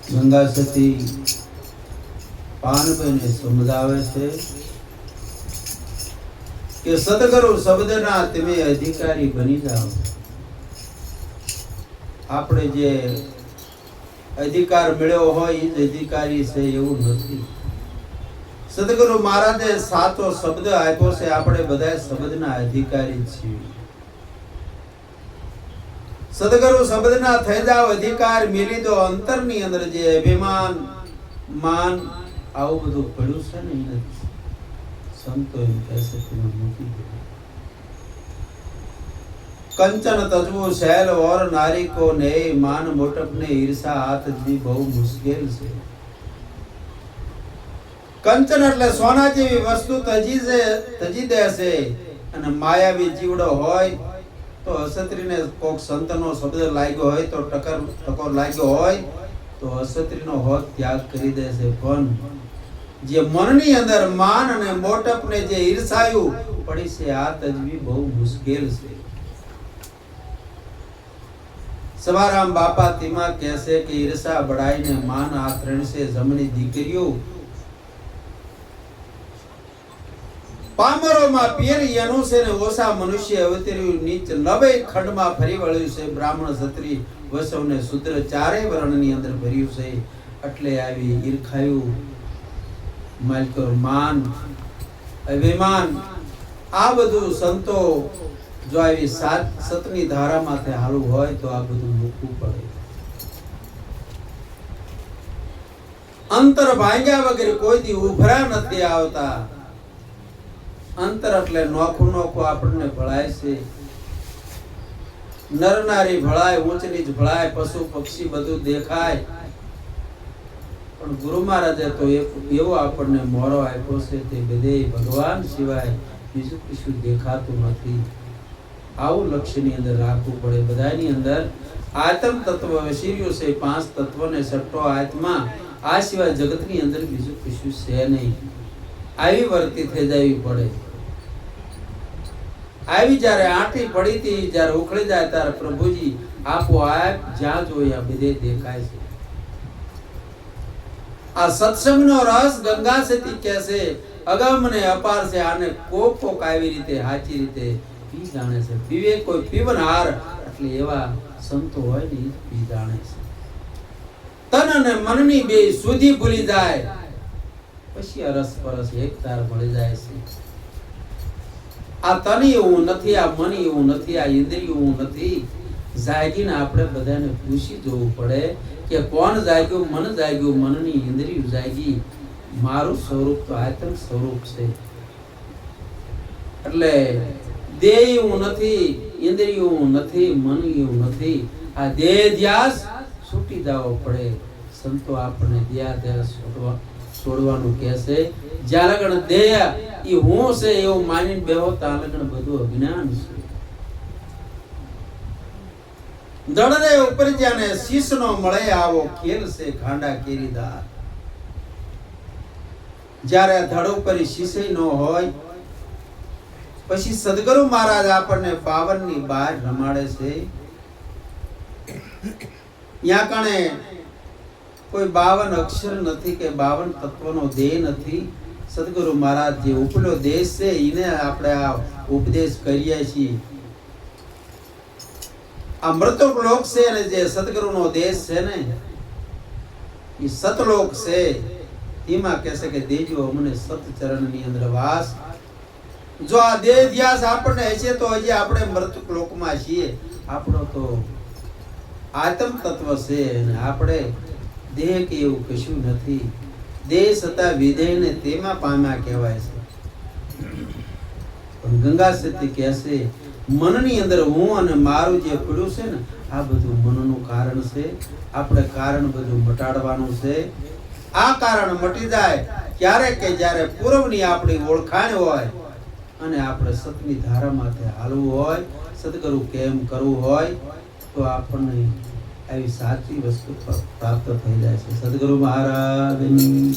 ગંગા સતી પાનભાઈને સમજાવે છે કે સદગુરુ શબ્દના તમે અધિકારી બની જાઓ. આપણે જે અધિકાર મળ્યો હોય એ જ અધિકારી છે એવું નથી. સદગુરુ મહારાજે સાચો શબ્દ આપ્યો છે. આપણે બધા શબ્દના અધિકારી છીએ. સદગુરુ શબ્દના થઈ જાવ અધિકાર મેલી દો. અંતરની અંદર જે અભિમાન માન આવું બધું પડ્યું છે ને એને સંતો એમ કહે છે કે મૂકી દો. कंचन तजवो शैल और नारी को ने मान मोटप ने ईर्षा हाथ जी बहु मुश्किल से. કંચન એટલે સોના જેવી વસ્તુ તજી દેશે અને માયાવી જીવડો હોય તો અસત્રીને કોક સંતનો શબ્દ લાગ્યો હોય તો ટકોર લાગ્યો હોય તો અસત્રીનો હોત ત્યાગ કરી દેશે. પણ જે મનની અંદર માન અને મોટપને જે ઈર્ષાયું પડી છે આ તજવી બહુ મુશ્કેલ છે. સવારામ બાપા તીમાં કહેશે કે ઈર્ષા બડાઈને માન આ ત્રણ છે જમણી દીકરીઓ. પામરોમાં પિયરી એનું છે ને ઓછા મનુષ્ય અવતર્યું નીચ 90 ખંડમાં ફરી વળ્યું છે. બ્રાહ્મણ ક્ષત્રિય વૈષ્ણવ ને શૂદ્ર ચારે વર્ણની અંદર ભર્યું છે. એટલે આવી ઈર્ખાયું માલકર માન અભિમાન આ બધું સંતો જો આવી સતની ધારામાંથી હાલવું હોય તો આ બધું મૂકવું પડે. અંતર ભાંગ્યા વગર કોઈ દી ઉભરા નથી આવતા. અંતર એટલે નોખું નોખું આપણને ભળાય છે. નર નારી ભળાય, ઊંચ નીચ ભળાય, પશુ પક્ષી બધું દેખાય. પણ ગુરુ મહારાજે તો એવો આપણને મોરો આપ્યો છે તે બધે ભગવાન સિવાય બીજું કશું દેખાતું નથી. આવું લક્ષ્યની અંદર રાખવું પડે. બધાની અંદર આત્મ તત્વ વસીર્યું છે. 5 તત્વને છઠ્ઠો આત્મા. આ સિવાય જગતની અંદર બીજું કશું છે નહીં. આવી વર્તી થઈ જવી પડે. આવી જ્યારે આંટી પડી હતી જ્યારે ઉખડી જાય ત્યારે પ્રભુજી આપોઆપ જ્યાં જોયા બધે દેખાય છે. આ સત્સંગનો રસ ગંગા સતી કહેશે અગમ ને અપાર છે. આને કોક આવી રીતે સાચી રીતે પી જાણે છે. પીવે કોઈ પીવનહાર એટલે એવા સંતો હોય ને પી જાણે છે. તન અને મનની બે સુધી ભૂલી જાય પછી અરસ પરસ એક તાર મળી જાય છે. આ તન એવું નથી, આ મન એવું નથી, આ ઇન્દ્રિય એવું નથી. જાગીને આપણે બધાને પૂછી જોવું પડે કે કોણ જાગ્યું? મન જાગ્યું, મનની ઇન્દ્રિય જાગી. મારું સ્વરૂપ તો આત્મ સ્વરૂપ છે. એટલે દેહ એવું નથી, ઇન્દ્રિય એવું નથી, મન એવું નથી. આ દેહ ધ્યાસ છૂટી જવો પડે. સંતો આપણને ધ્યાસ છોડવાનું કહે છે. જ્યાં લગણ દેહ એ હું છે એવું માનીને બેહો ત્યાં લગણ બધું અજ્ઞાન છે. દળને ઉપર જ્યાને શીશનો મળે આવો ખેલ છે ખાંડા કેરીદાર. જ્યારે ધડ ઉપર શીશે ન હોય પછી સદગુરુ મહારાજ આપણને 52 ની બહાર રમાડે છે. ત્યાં કણે કોઈ 52 અક્ષર નથી કે 52 તત્વનો દેહ નથી. સદગુરુ મહારાજ જે ઉપલો દેશ છે એને આપણે આ ઉપદેશ કરીએ છીએ. આ મૃતક લોક છે અને જે સદગુરુનો દેશ છે ને એ સતલોક છે. એમાં કહેશે કે દેજો અમને સતચરણની અંદર વાસ. જો આ દેહ ધ્યાસ આપણને હશે તો હજી આપણે મૃતક લોકમાં છીએ. આપણો તો આત્મ તત્વ છે અને આપણે દેહ કે એવું કશું નથી. દેહ સતા વિધેયને તેમાં પામ્યા કહેવાય છે. પણ ગંગા સતી કહેશે મનની અંદર હું અને મારું જે પડ્યું છે ને આ બધું મનનું કારણ છે. આપણે કારણ બધું મટાડવાનું છે. આ કારણ મટી જાય ક્યારે કે જ્યારે પૂર્વની આપણી ઓળખાણ હોય અને આપણે સતની ધારામાંથી હાલવું હોય, સદગુરુ કેમ કરવું હોય તો આપણને આવી સાચી વસ્તુ પ્રાપ્ત થઈ જાય છે. સદગુરુ મહારાજની